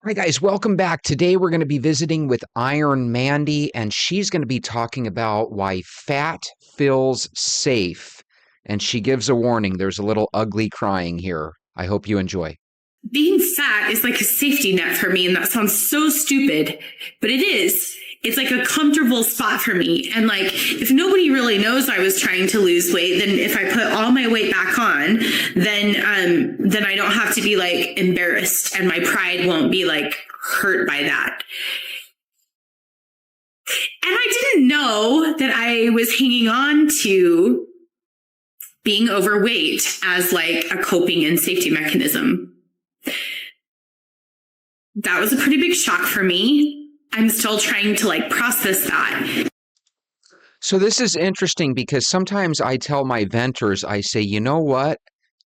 Hi, guys. Welcome back. Today, we're going to be visiting with Iron Mandy, and she's going to be talking about why fat feels safe. And she gives a warning. There's a little ugly crying here. I hope you enjoy. Being fat is like a safety net for me, and that sounds so stupid, but it is. It's like a comfortable spot for me. And like, if nobody really knows I was trying to lose weight, then if I put all my weight back on, then I don't have to be like embarrassed, and my pride won't be like hurt by that. And I didn't know that I was hanging on to being overweight as like a coping and safety mechanism. That was a pretty big shock for me. I'm still trying to like process that. So this is interesting because sometimes I tell my venters, I say, you know what?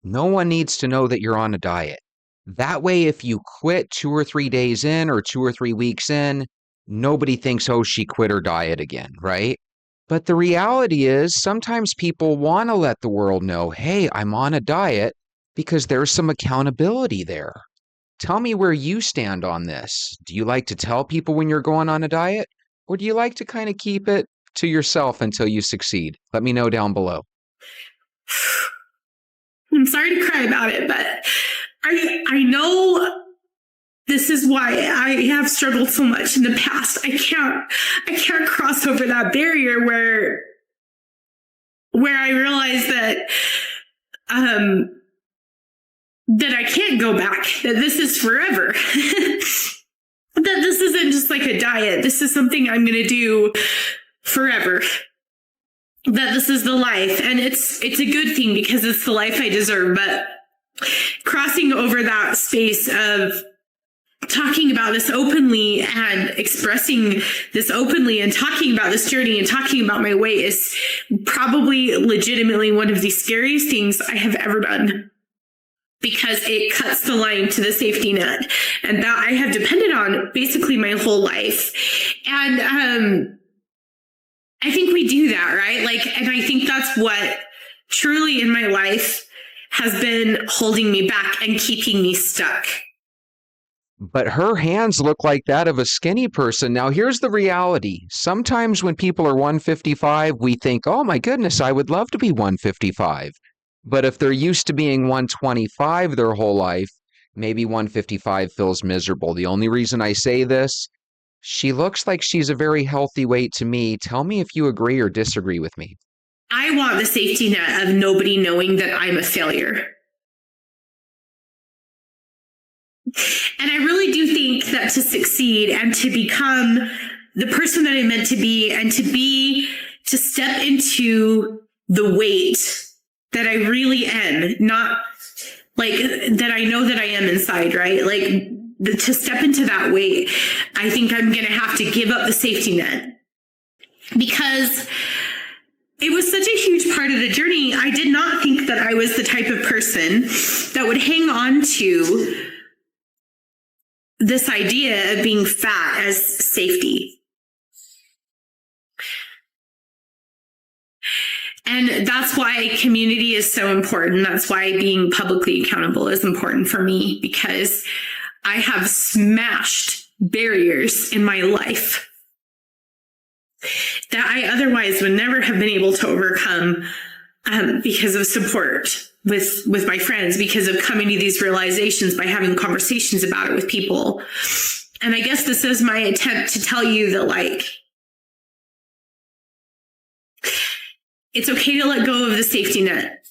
No one needs to know that you're on a diet. That way, if you quit 2 or 3 days in or 2 or 3 weeks in, nobody thinks, oh, she quit her diet again, right? But the reality is sometimes people want to let the world know, hey, I'm on a diet because there's some accountability there. Tell me where you stand on this. Do you like to tell people when you're going on a diet, or do you like to kind of keep it to yourself until you succeed? Let me know down below. I'm sorry to cry about it, but I know this is why I have struggled so much in the past. I can't cross over that barrier where I realize that that I can't go back, that this is forever. That this isn't just like a diet. This is something I'm going to do forever. That this is the life. And it's a good thing because it's the life I deserve. But crossing over that space of talking about this openly and expressing this openly and talking about this journey and talking about my weight is probably legitimately one of the scariest things I have ever done, because it cuts the line to the safety net, and that I have depended on basically my whole life. And I think we do that, right? Like, and I think that's what truly in my life has been holding me back and keeping me stuck. But her hands look like that of a skinny person. Now, here's the reality. Sometimes when people are 155, we think, oh my goodness, I would love to be 155. But if they're used to being 125 their whole life, maybe 155 feels miserable. The only reason I say this, she looks like she's a very healthy weight to me. Tell me if you agree or disagree with me. I want the safety net of nobody knowing that I'm a failure. And I really do think that to succeed and to become the person that I'm meant to be, and to step into the weight that I really am, not like that I know that I am inside, right? Like to step into that weight, I think I'm going to have to give up the safety net, because it was such a huge part of the journey. I did not think that I was the type of person that would hang on to this idea of being fat as safety. And that's why community is so important. That's why being publicly accountable is important for me, because I have smashed barriers in my life that I otherwise would never have been able to overcome, because of support with my friends, because of coming to these realizations by having conversations about it with people. And I guess this is my attempt to tell you that, like, it's okay to let go of the safety net.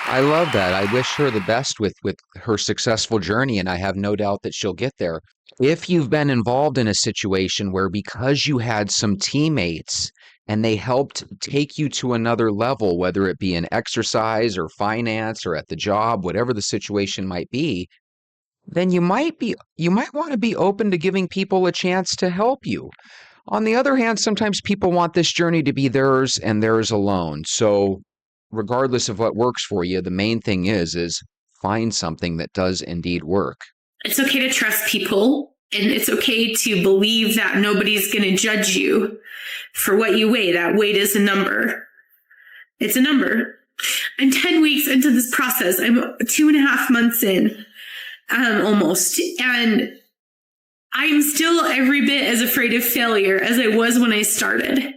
I love that. I wish her the best with her successful journey, and I have no doubt that she'll get there. If you've been involved in a situation where, because you had some teammates and they helped take you to another level, whether it be in exercise or finance or at the job, whatever the situation might be, then you might want to be open to giving people a chance to help you. On the other hand, sometimes people want this journey to be theirs and theirs alone. So regardless of what works for you, the main thing is find something that does indeed work. It's okay to trust people, and it's okay to believe that nobody's going to judge you for what you weigh. That weight is a number. It's a number. I'm 10 weeks into this process. I'm 2.5 months in, almost. And I'm still every bit as afraid of failure as I was when I started.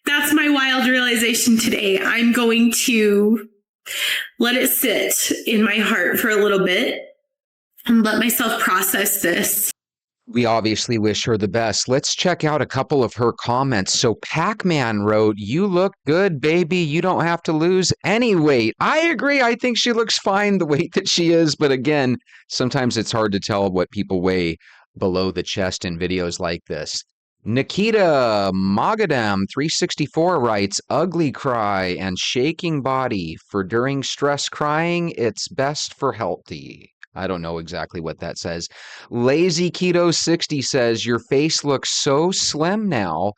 That's my wild realization today. I'm going to let it sit in my heart for a little bit and let myself process this. We obviously wish her the best. Let's check out a couple of her comments. So Pac-Man wrote, "You look good, baby. You don't have to lose any weight." I agree. I think she looks fine the weight that she is. But again, sometimes it's hard to tell what people weigh below the chest in videos like this. Nikita Magadam 364 writes, "Ugly cry and shaking body for during stress crying. It's best for healthy." I don't know exactly what that says. Lazy Keto 60 says, "Your face looks so slim now.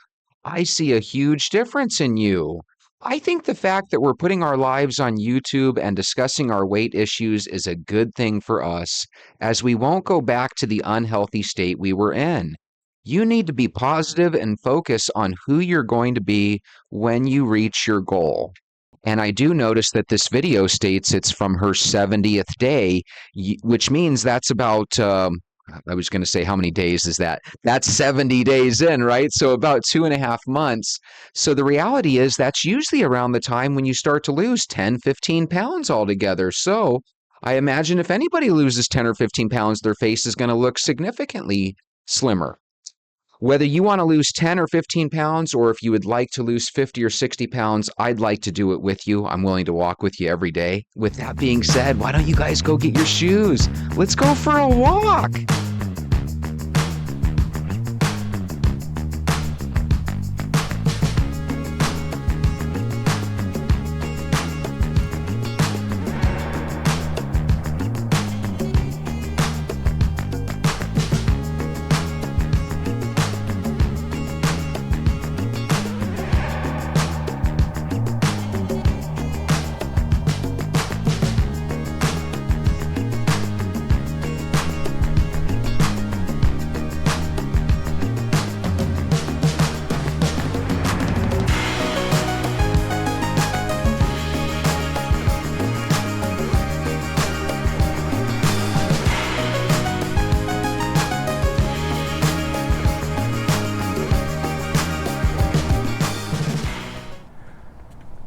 I see a huge difference in you." I think the fact that we're putting our lives on YouTube and discussing our weight issues is a good thing for us, as we won't go back to the unhealthy state we were in. You need to be positive and focus on who you're going to be when you reach your goal. And I do notice that this video states it's from her 70th day, which means that's about, I was going to say, how many days is that? That's 70 days in, right? So about 2.5 months. So the reality is that's usually around the time when you start to lose 10, 15 pounds altogether. So I imagine if anybody loses 10 or 15 pounds, their face is going to look significantly slimmer. Whether you want to lose 10 or 15 pounds, or if you would like to lose 50 or 60 pounds, I'd like to do it with you. I'm willing to walk with you every day. With that being said, why don't you guys go get your shoes? Let's go for a walk.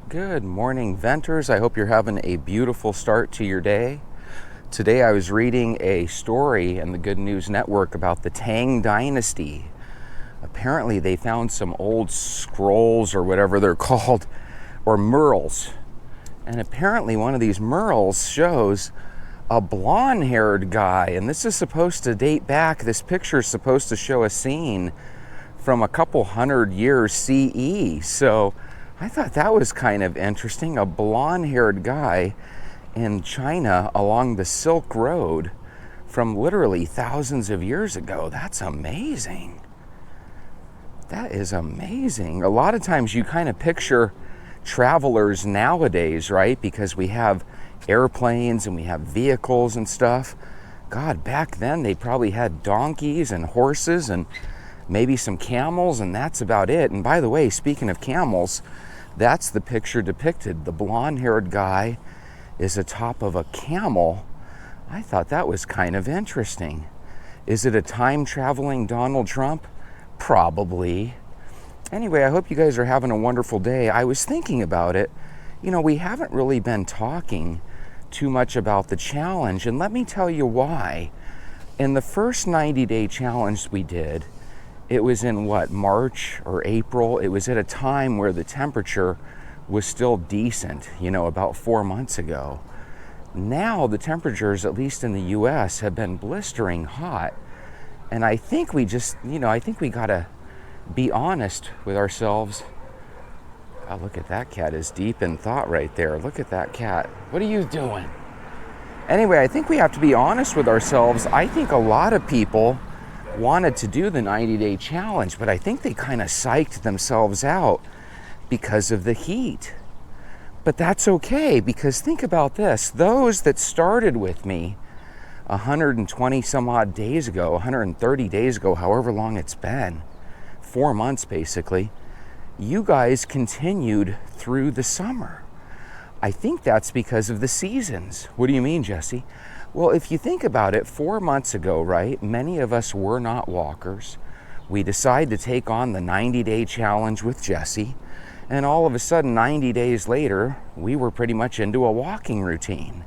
Good morning, Venters. I hope you're having a beautiful start to your day. Today I was reading a story in the Good News Network about the Tang Dynasty. Apparently they found some old scrolls or whatever they're called, or murals. And apparently one of these murals shows a blonde-haired guy. And this is supposed to date back, this picture is supposed to show a scene from a couple hundred years CE. So I thought that was kind of interesting. A blonde-haired guy in China along the Silk Road from literally thousands of years ago. That's amazing. That is amazing. A lot of times you kind of picture travelers nowadays, right? Because we have airplanes and we have vehicles and stuff. God, back then they probably had donkeys and horses and maybe some camels, and that's about it. And by the way, speaking of camels, that's the picture depicted. The blonde-haired guy is atop of a camel. I thought that was kind of interesting. Is it a time-traveling Donald Trump? Probably. Anyway, I hope you guys are having a wonderful day. I was thinking about it. You know, we haven't really been talking too much about the challenge, and let me tell you why. In the first 90-day challenge we did, it was in March or April. It was at a time where the temperature was still decent, about 4 months ago. Now the temperatures, at least in the US, have been blistering hot. And I think we just, I think we gotta be honest with ourselves. Oh, look at that cat is deep in thought right there. Look at that cat. What are you doing? Anyway, I think we have to be honest with ourselves. I think a lot of people wanted to do the 90-day challenge, but I think they kind of psyched themselves out because of the heat. But that's okay, because think about this. Those that started with me 120 some odd days ago, 130 days ago, however long it's been, 4 months basically, you guys continued through the summer. I think that's because of the seasons. What do you mean, Jesse? Well, if you think about it, 4 months ago, right, many of us were not walkers. We decided to take on the 90-day challenge with Jesse, and all of a sudden, 90 days later, we were pretty much into a walking routine.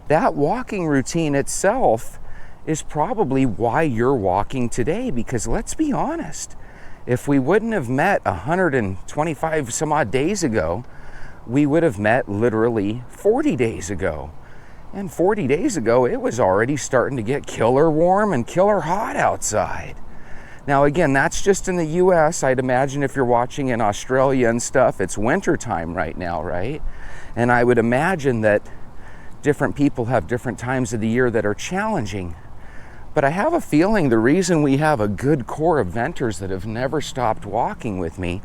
That walking routine itself is probably why you're walking today, because let's be honest, if we wouldn't have met 125 some odd days ago, we would have met literally 40 days ago. And 40 days ago, it was already starting to get killer warm and killer hot outside. Now again, that's just in the US. I'd imagine if you're watching in Australia and stuff, it's winter time right now, right? And I would imagine that different people have different times of the year that are challenging. But I have a feeling the reason we have a good core of venters that have never stopped walking with me,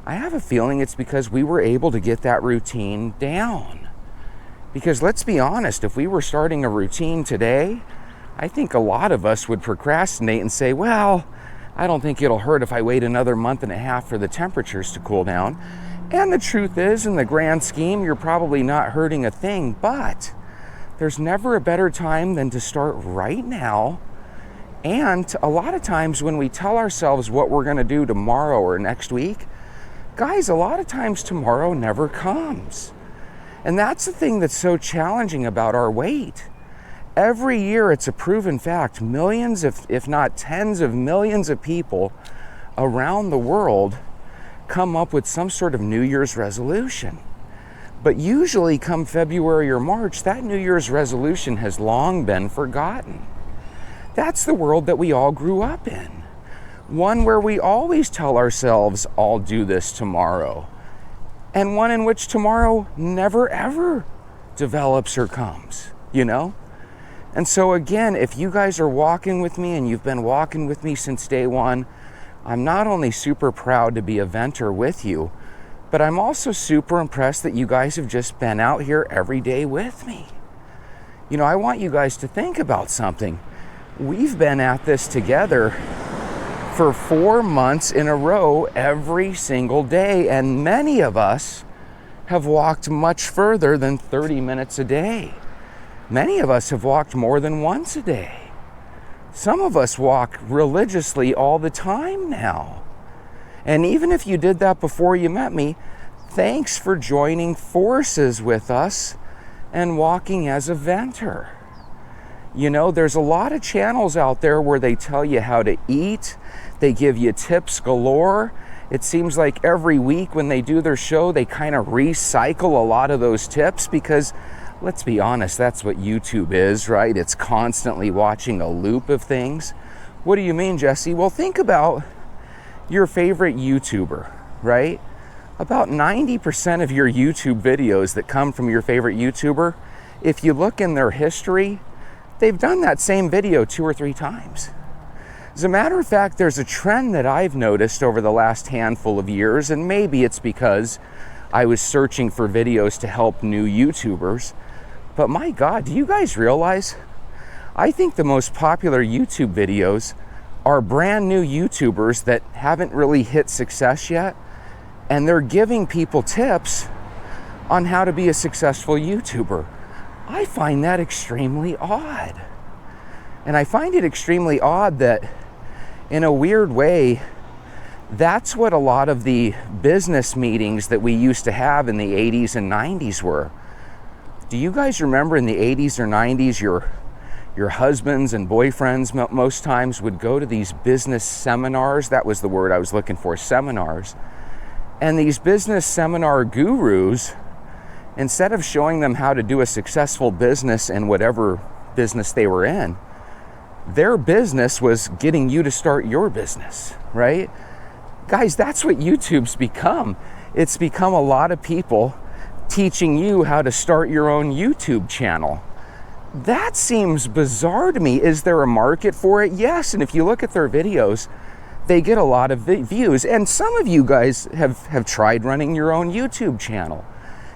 I have a feeling it's because we were able to get that routine down. Because let's be honest, if we were starting a routine today, I think a lot of us would procrastinate and say, well, I don't think it'll hurt if I wait another month and a half for the temperatures to cool down. And the truth is, in the grand scheme, you're probably not hurting a thing, but there's never a better time than to start right now. And a lot of times when we tell ourselves what we're going to do tomorrow or next week, guys, a lot of times tomorrow never comes. And that's the thing that's so challenging about our weight. Every year, it's a proven fact, millions, if not tens of millions of people around the world come up with some sort of New Year's resolution. But usually come February or March, that New Year's resolution has long been forgotten. That's the world that we all grew up in. One where we always tell ourselves, I'll do this tomorrow. And one in which tomorrow never ever develops or comes, you know? And so again, if you guys are walking with me and you've been walking with me since day one, I'm not only super proud to be a venter with you, but I'm also super impressed that you guys have just been out here every day with me. You know, I want you guys to think about something. We've been at this together for 4 months in a row every single day, and many of us have walked much further than 30 minutes a day. Many of us have walked more than once a day. Some of us walk religiously all the time now. And even if you did that before you met me, thanks for joining forces with us and walking as a venter. You know, there's a lot of channels out there where they tell you how to eat. They give you tips galore. It seems like every week when they do their show, they kind of recycle a lot of those tips because, let's be honest, that's what YouTube is, right? It's constantly watching a loop of things. What do you mean, Jesse? Well, think about your favorite YouTuber, right? About 90% of your YouTube videos that come from your favorite YouTuber, if you look in their history, they've done that same video 2 or 3 times. As a matter of fact, there's a trend that I've noticed over the last handful of years, and maybe it's because I was searching for videos to help new YouTubers, but my God, do you guys realize? I think the most popular YouTube videos are brand new YouTubers that haven't really hit success yet, and they're giving people tips on how to be a successful YouTuber. I find that extremely odd. And I find it extremely odd that, in a weird way, that's what a lot of the business meetings that we used to have in the 80s and 90s were. Do you guys remember in the 80s or 90s, your husbands and boyfriends most times would go to these business seminars? That was the word I was looking for, seminars. And these business seminar gurus, instead of showing them how to do a successful business in whatever business they were in, their business was getting you to start your business, right? Guys, that's what YouTube's become. It's become a lot of people teaching you how to start your own YouTube channel. That seems bizarre to me. Is there a market for it? Yes, and if you look at their videos, they get a lot of views. And some of you guys have tried running your own YouTube channel.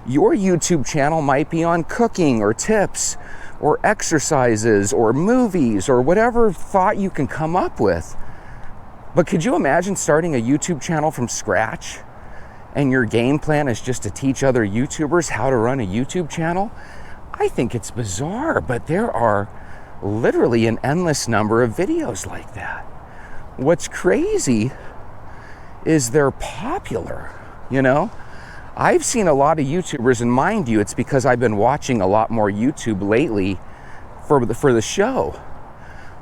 Your YouTube channel might be on cooking or tips or exercises or movies or whatever thought you can come up with. But could you imagine starting a YouTube channel from scratch? and your game plan is just to teach other YouTubers how to run a YouTube channel, I think it's bizarre, but there are literally an endless number of videos like that. What's crazy is they're popular, you know? I've seen a lot of YouTubers, and mind you, it's because I've been watching a lot more YouTube lately for the show.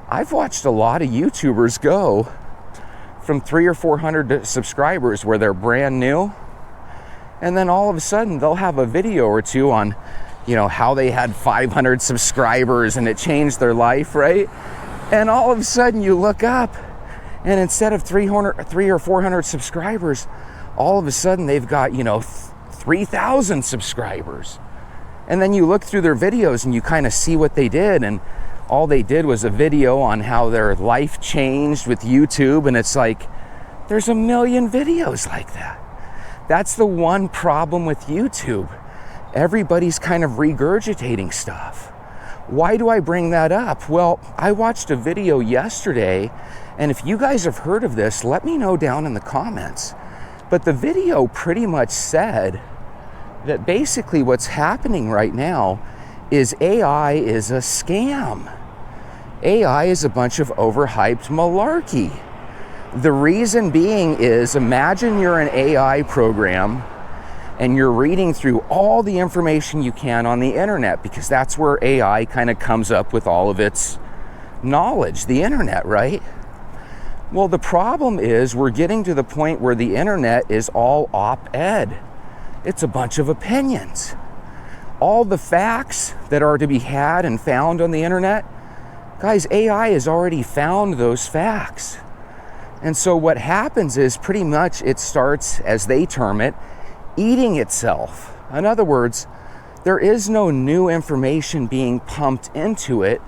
I've watched a lot of YouTubers go from 300 or 400 subscribers where they're brand new, and then all of a sudden they'll have a video or two on, you know, how they had 500 subscribers and it changed their life, right? And all of a sudden you look up, and instead of 300 or 400 subscribers, all of a sudden they've got, you know, 3,000 subscribers. And then you look through their videos and you kind of see what they did, and all they did was a video on how their life changed with YouTube, and it's like, there's a million videos like that. That's the one problem with YouTube. Everybody's kind of regurgitating stuff. Why do I bring that up? Well, I watched a video yesterday, and if you guys have heard of this, let me know down in the comments. But the video pretty much said that basically what's happening right now is AI is a scam. AI is a bunch of overhyped malarkey. The reason being is, imagine you're an AI program and you're reading through all the information you can on the internet, because that's where AI kind of comes up with all of its knowledge, the internet, right? Well, the problem is we're getting to the point where the internet is all op-ed. It's a bunch of opinions. All the facts that are to be had and found on the internet, guys, AI has already found those facts. And so what happens is pretty much it starts, as they term it, eating itself. In other words, there is no new information being pumped into it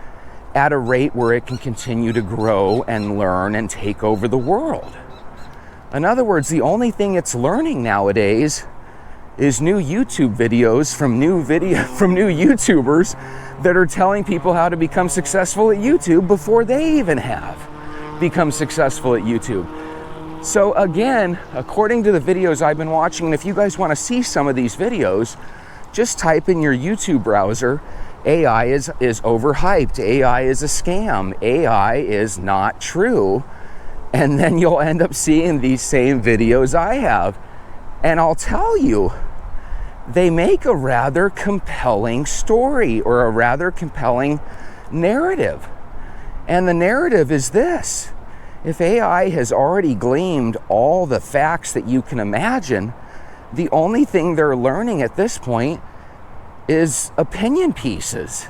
at a rate where it can continue to grow and learn and take over the world. In other words, the only thing it's learning nowadays is new YouTube videos from new YouTubers that are telling people how to become successful at YouTube before they even have become successful at YouTube. So again, according to the videos I've been watching, and if you guys want to see some of these videos, just type in your YouTube browser, AI is overhyped, AI is a scam, AI is not true, and then you'll end up seeing these same videos I have. And I'll tell you, they make a rather compelling story, or a rather compelling narrative. And the narrative is this: if AI has already gleaned all the facts that you can imagine, the only thing they're learning at this point is opinion pieces.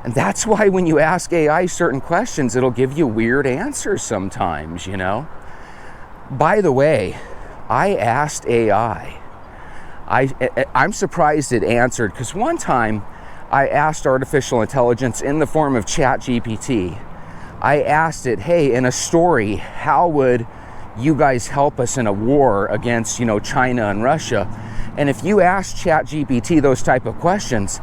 And that's why when you ask AI certain questions, it'll give you weird answers sometimes, you know? By the way, I asked AI. I'm surprised it answered, because one time I asked artificial intelligence in the form of Chat GPT. I asked it, hey, in a story, how would you guys help us in a war against, you know, China and Russia? And if you ask Chat GPT those type of questions,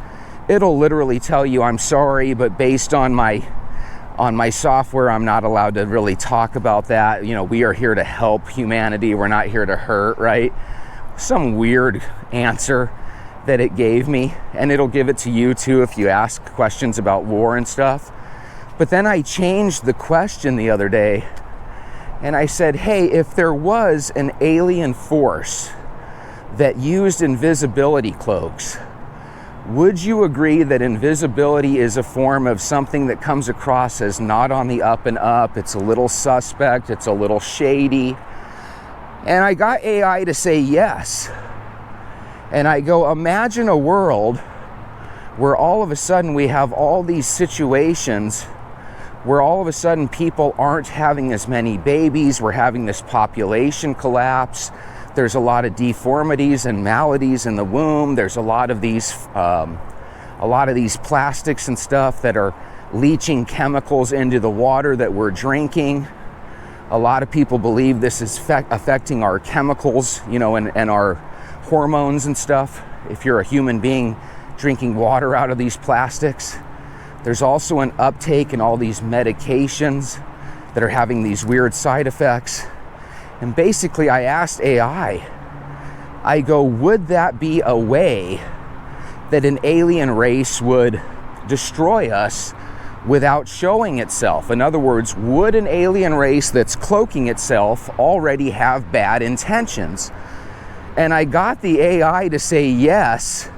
it'll literally tell you, I'm sorry, but based on my software, I'm not allowed to really talk about that. You know, we are here to help humanity. We're not here to hurt, right? Some weird answer that it gave me, and it'll give it to you too if you ask questions about war and stuff. But then I changed the question the other day, and I said, hey, if there was an alien force that used invisibility cloaks, would you agree that invisibility is a form of something that comes across as not on the up and up? It's a little suspect, it's a little shady. And I got AI to say yes. And I go, imagine a world where all of a sudden we have all these situations where all of a sudden people aren't having as many babies, we're having this population collapse, there's a lot of deformities and maladies in the womb, there's a lot of these plastics and stuff that are leaching chemicals into the water that we're drinking. A lot of people believe this is affecting our chemicals, you know, and our hormones and stuff, if you're a human being drinking water out of these plastics. There's also an uptake in all these medications that are having these weird side effects. And basically I asked AI, I go, would that be a way that an alien race would destroy us without showing itself? In other words, would an alien race that's cloaking itself already have bad intentions? And I got the AI to say yes.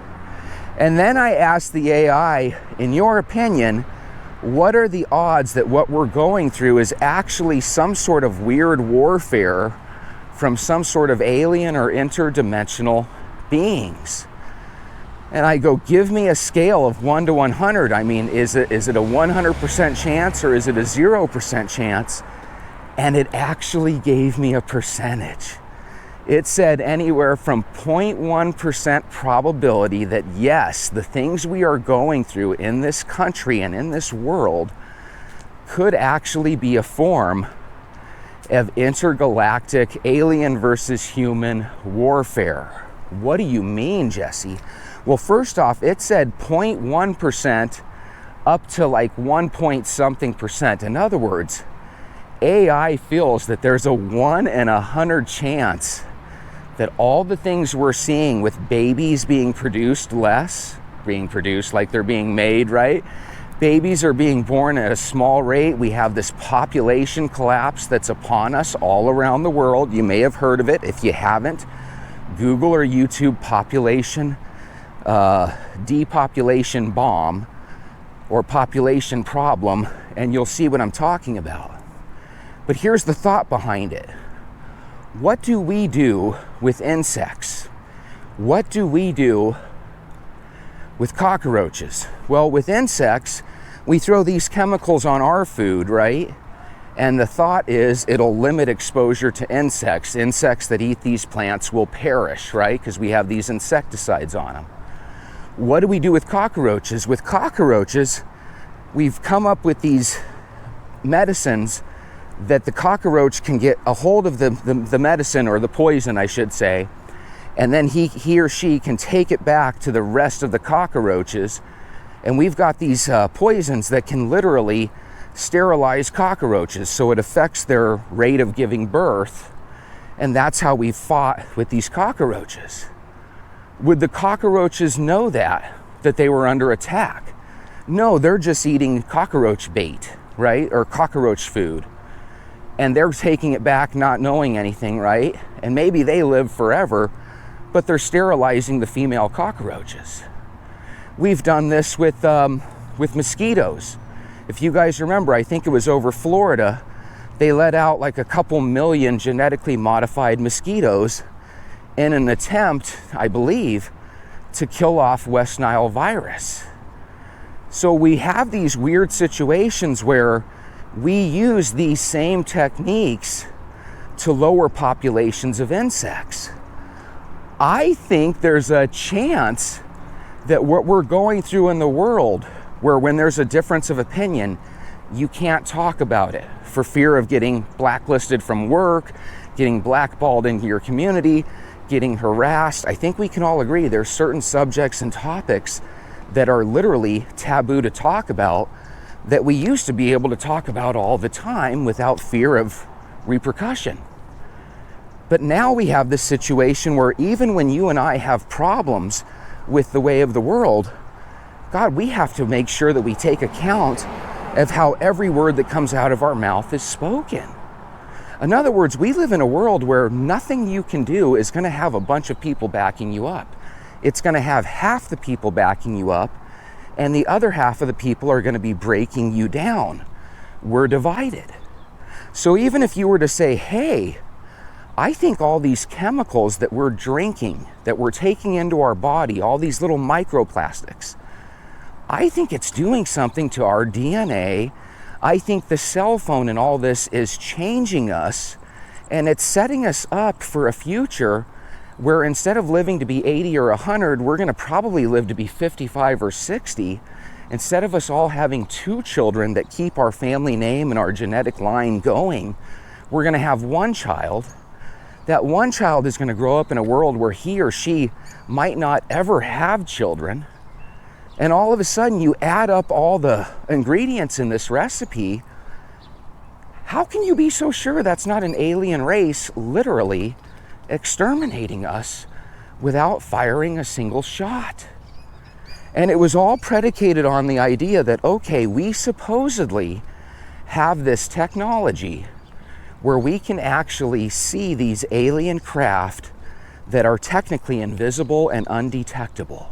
And then I asked the AI, in your opinion, what are the odds that what we're going through is actually some sort of weird warfare from some sort of alien or interdimensional beings? And I go, give me a scale of 1 to 100. I mean, is it a 100% chance or is it a 0% chance? And it actually gave me a percentage. It said anywhere from 0.1% probability that yes, the things we are going through in this country and in this world could actually be a form of intergalactic alien versus human warfare. What do you mean, Jesse? Well, first off, it said 0.1% up to like 1 point something percent. In other words, AI feels that there's a 1 in 100 chance that all the things we're seeing with babies being produced like they're being made, right? Babies are being born at a small rate. We have this population collapse that's upon us all around the world. You may have heard of it. If you haven't, Google or YouTube population depopulation bomb or population problem, and you'll see what I'm talking about. But here's the thought behind it. What do we do with insects? What do we do with cockroaches? Well, with insects, we throw these chemicals on our food, right? And the thought is it'll limit exposure to insects. Insects that eat these plants will perish, right? Because we have these insecticides on them. What do we do with cockroaches? With cockroaches, we've come up with these medicines that the cockroach can get a hold of the medicine, or the poison, I should say, and then he or she can take it back to the rest of the cockroaches. And we've got these poisons that can literally sterilize cockroaches, so it affects their rate of giving birth. And that's how we fought with these cockroaches. Would the cockroaches know that they were under attack? No, they're just eating cockroach bait, right? Or cockroach food. And they're taking it back not knowing anything, right? And maybe they live forever, but they're sterilizing the female cockroaches. We've done this with mosquitoes. If you guys remember, I think it was over Florida, they let out like a couple million genetically modified mosquitoes in an attempt, I believe, to kill off West Nile virus. So we have these weird situations where we use these same techniques to lower populations of insects. I think there's a chance that what we're going through in the world, where when there's a difference of opinion, you can't talk about it for fear of getting blacklisted from work, getting blackballed into your community, getting harassed. I think we can all agree there's certain subjects and topics that are literally taboo to talk about that we used to be able to talk about all the time without fear of repercussion. But now we have this situation where even when you and I have problems with the way of the world, God, we have to make sure that we take account of how every word that comes out of our mouth is spoken. In other words, we live in a world where nothing you can do is going to have a bunch of people backing you up. It's going to have half the people backing you up, and the other half of the people are going to be breaking you down. We're divided. So even if you were to say, hey, I think all these chemicals that we're drinking, that we're taking into our body, all these little microplastics, I think it's doing something to our DNA. I think the cell phone and all this is changing us, and it's setting us up for a future where instead of living to be 80 or 100, we're going to probably live to be 55 or 60. Instead of us all having 2 children that keep our family name and our genetic line going, we're going to have 1 child. That 1 child is going to grow up in a world where he or she might not ever have children. And all of a sudden, you add up all the ingredients in this recipe. How can you be so sure that's not an alien race literally exterminating us without firing a single shot. And it was all predicated on the idea that, okay, we supposedly have this technology where we can actually see these alien craft that are technically invisible and undetectable.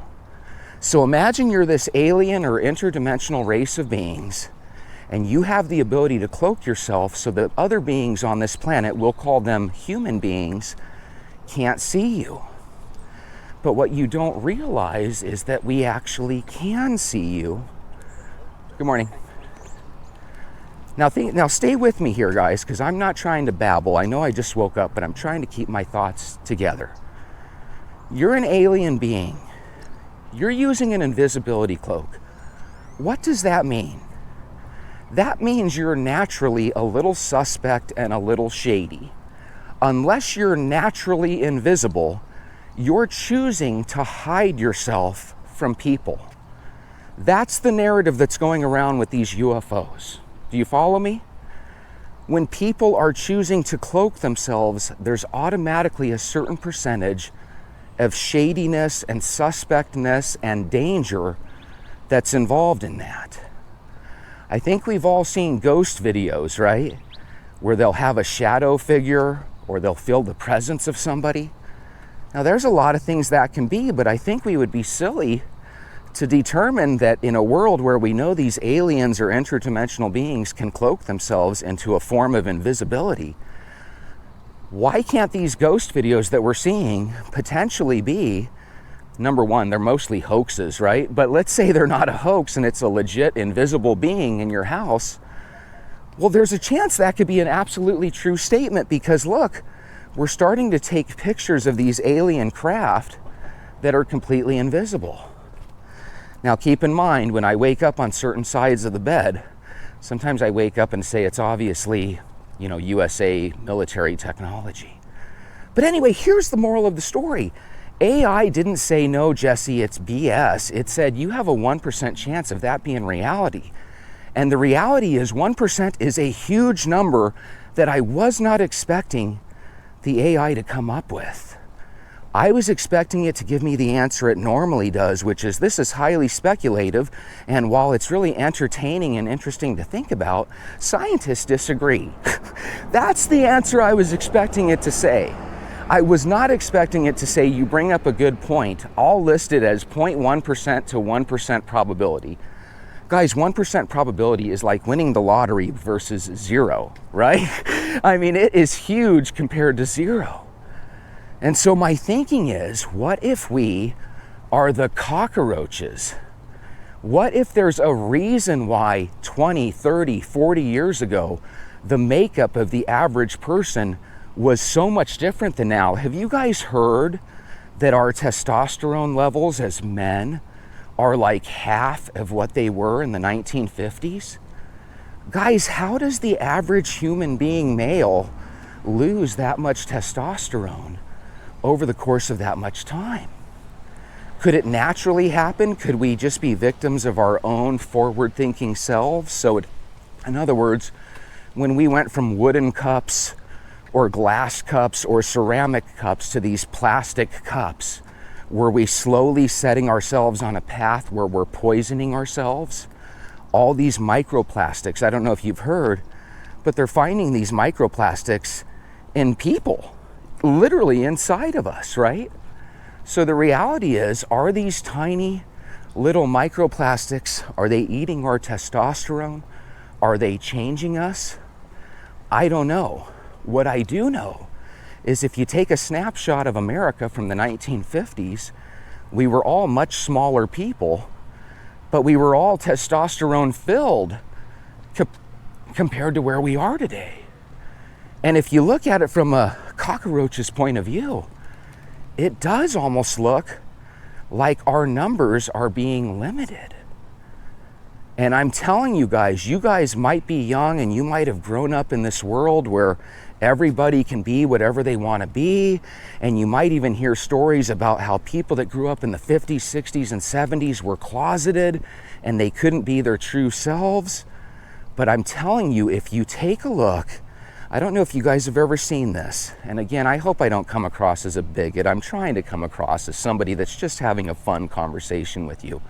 So imagine you're this alien or interdimensional race of beings, and you have the ability to cloak yourself so that other beings on this planet, we'll call them human beings, can't see you. But what you don't realize is that we actually can see you. Good morning. Now stay with me here, guys, because I'm not trying to babble. I know I just woke up, but I'm trying to keep my thoughts together. You're an alien being. You're using an invisibility cloak. What does that mean? That means you're naturally a little suspect and a little shady. Unless you're naturally invisible, you're choosing to hide yourself from people. That's the narrative that's going around with these UFOs. Do you follow me? When people are choosing to cloak themselves, there's automatically a certain percentage of shadiness and suspectness and danger that's involved in that. I think we've all seen ghost videos, right? Where they'll have a shadow figure or they'll feel the presence of somebody. Now, there's a lot of things that can be, but I think we would be silly to determine that in a world where we know these aliens or interdimensional beings can cloak themselves into a form of invisibility, why can't these ghost videos that we're seeing potentially be, number one, they're mostly hoaxes, right? But let's say they're not a hoax and it's a legit invisible being in your house. Well, there's a chance that could be an absolutely true statement because look, we're starting to take pictures of these alien craft that are completely invisible. Now, keep in mind, when I wake up on certain sides of the bed, sometimes I wake up and say it's obviously, USA military technology. But anyway, here's the moral of the story. AI didn't say, no, Jesse, it's BS. It said you have a 1% chance of that being reality. And the reality is 1% is a huge number that I was not expecting the AI to come up with. I was expecting it to give me the answer it normally does, which is this is highly speculative, and while it's really entertaining and interesting to think about, scientists disagree. That's the answer I was expecting it to say. I was not expecting it to say, you bring up a good point, all listed as 0.1% to 1% probability. Guys, 1% probability is like winning the lottery versus zero, right? I mean, it is huge compared to zero. And so my thinking is, what if we are the cockroaches? What if there's a reason why 20, 30, 40 years ago, the makeup of the average person was so much different than now? Have you guys heard that our testosterone levels as men are like half of what they were in the 1950s? Guys, how does the average human being male lose that much testosterone over the course of that much time? Could it naturally happen? Could we just be victims of our own forward-thinking selves? So in other words, when we went from wooden cups or glass cups or ceramic cups to these plastic cups, were we slowly setting ourselves on a path where we're poisoning ourselves? All these microplastics, I don't know if you've heard, but they're finding these microplastics in people, literally inside of us, right? So the reality is, are these tiny little microplastics, are they eating our testosterone? Are they changing us? I don't know. What I do know is if you take a snapshot of America from the 1950s, we were all much smaller people, but we were all testosterone filled compared to where we are today. And if you look at it from a cockroach's point of view, it does almost look like our numbers are being limited. And I'm telling you guys might be young and you might have grown up in this world where everybody can be whatever they want to be. And you might even hear stories about how people that grew up in the 50s, 60s, and 70s were closeted and they couldn't be their true selves. But I'm telling you, if you take a look, I don't know if you guys have ever seen this. And again, I hope I don't come across as a bigot. I'm trying to come across as somebody that's just having a fun conversation with you.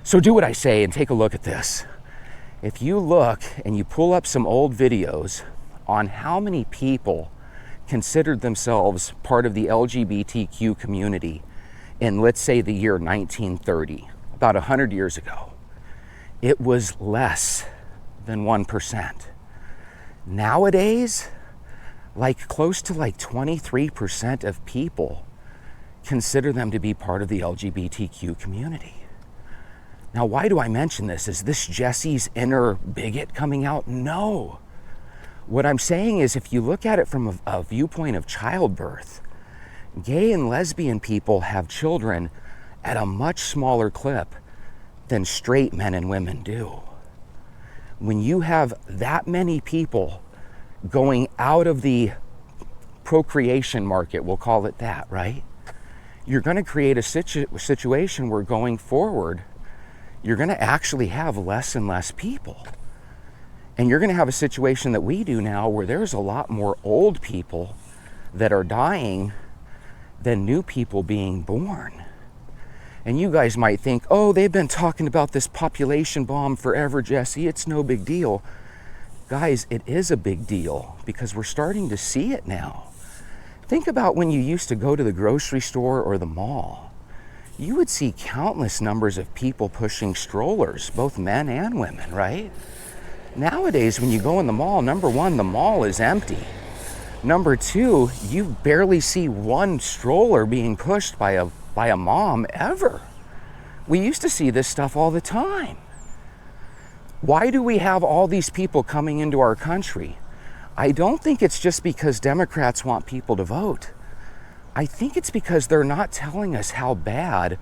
So do what I say and take a look at this. If you look and you pull up some old videos on how many people considered themselves part of the LGBTQ community in, let's say, the year 1930, about 100 years ago, it was less than 1%. Nowadays, close to 23% of people consider them to be part of the LGBTQ community. Now, why do I mention this? Is this Jesse's inner bigot coming out? No. What I'm saying is, if you look at it from a viewpoint of childbirth, gay and lesbian people have children at a much smaller clip than straight men and women do. When you have that many people going out of the procreation market, we'll call it that, right? You're going to create a situation where going forward, you're going to actually have less and less people. And you're going to have a situation that we do now where there's a lot more old people that are dying than new people being born. And you guys might think, oh, they've been talking about this population bomb forever, Jesse. It's no big deal. Guys, it is a big deal because we're starting to see it now. Think about when you used to go to the grocery store or the mall. You would see countless numbers of people pushing strollers, both men and women, right? Nowadays, when you go in the mall, number one, the mall is empty. Number two, you barely see one stroller being pushed by a mom ever. We used to see this stuff all the time. Why do we have all these people coming into our country? I don't think it's just because Democrats want people to vote. I think it's because they're not telling us how bad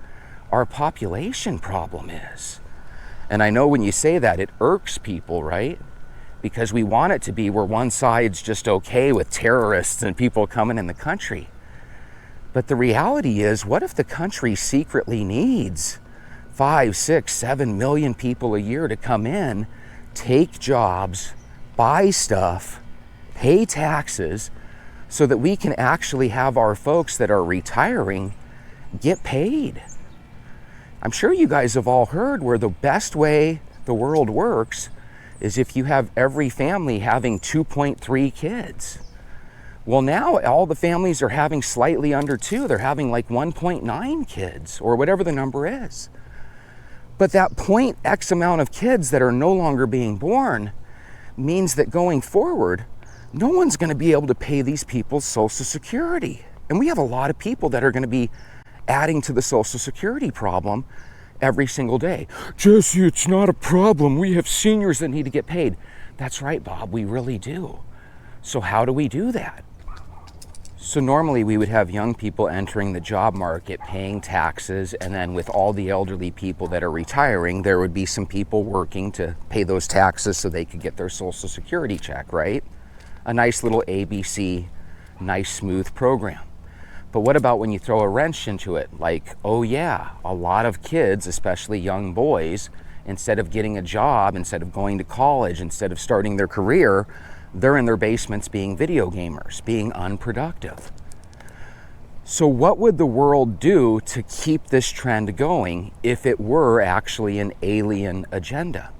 our population problem is. And I know when you say that, it irks people, right? Because we want it to be where one side's just okay with terrorists and people coming in the country. But the reality is, what if the country secretly needs 5, 6, 7 million people a year to come in, take jobs, buy stuff, pay taxes, so that we can actually have our folks that are retiring get paid? I'm sure you guys have all heard where the best way the world works is if you have every family having 2.3 kids. Well, now all the families are having slightly under 2. They're having 1.9 kids or whatever the number is. But that point X amount of kids that are no longer being born means that going forward, no one's going to be able to pay these people's Social Security. And we have a lot of people that are going to be adding to the Social Security problem every single day. Jesse, it's not a problem. We have seniors that need to get paid. That's right, Bob, we really do. So how do we do that? So normally we would have young people entering the job market, paying taxes, and then with all the elderly people that are retiring, there would be some people working to pay those taxes so they could get their Social Security check, right? A nice little ABC, nice smooth program. But what about when you throw a wrench into it? Oh yeah, a lot of kids, especially young boys, instead of getting a job, instead of going to college, instead of starting their career, they're in their basements being video gamers, being unproductive. So what would the world do to keep this trend going if it were actually an alien agenda?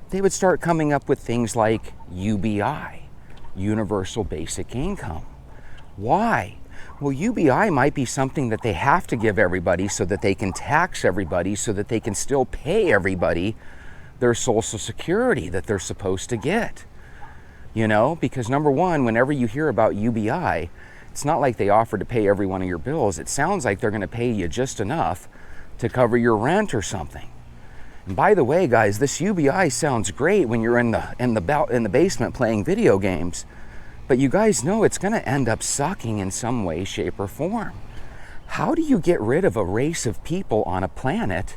They would start coming up with things like UBI, Universal Basic Income. Why? Well, UBI might be something that they have to give everybody so that they can tax everybody so that they can still pay everybody their Social Security that they're supposed to get. You know, because number one, whenever you hear about UBI, it's not like they offer to pay every one of your bills. It sounds like they're going to pay you just enough to cover your rent or something. And by the way, guys, this UBI sounds great when you're in the basement playing video games, but you guys know it's going to end up sucking in some way, shape, or form. How do you get rid of a race of people on a planet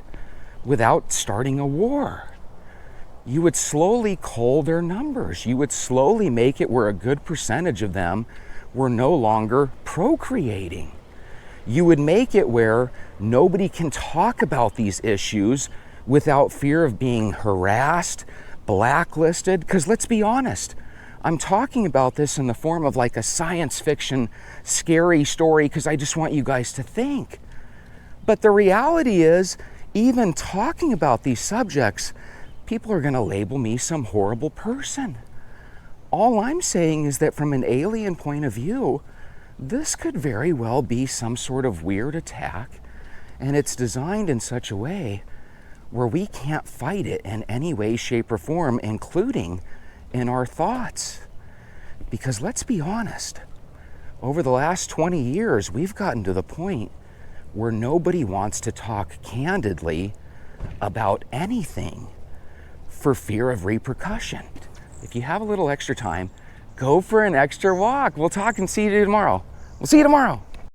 without starting a war? You would slowly cull their numbers. You would slowly make it where a good percentage of them were no longer procreating. You would make it where nobody can talk about these issues without fear of being harassed, blacklisted. Because let's be honest, I'm talking about this in the form of like a science fiction scary story because I just want you guys to think. But the reality is, even talking about these subjects, people are going to label me some horrible person. All I'm saying is that from an alien point of view, this could very well be some sort of weird attack, and it's designed in such a way where we can't fight it in any way, shape, or form, including in our thoughts. Because let's be honest, over the last 20 years, we've gotten to the point where nobody wants to talk candidly about anything for fear of repercussion. If you have a little extra time, go for an extra walk. We'll talk and see you tomorrow. We'll see you tomorrow.